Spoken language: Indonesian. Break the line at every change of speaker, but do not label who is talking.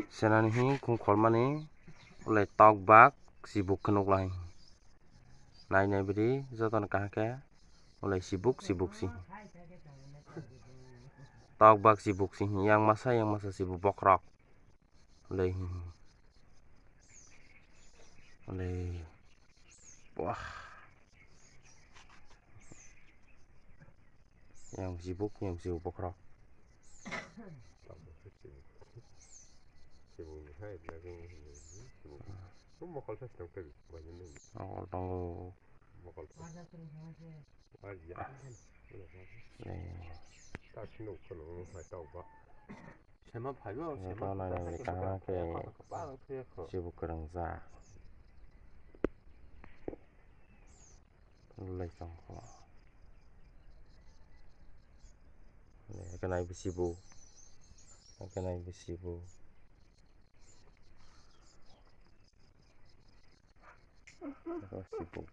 senanihi kungkolmani oleh tokbak sibuk kenuklai nai beri joton kahke oleh sibuk si tokbak sibuk si yang masa sibuk bokrok oleh wah yang sibuk bokrok sibuk kerangsa oleh tongko kenai besibu sibuk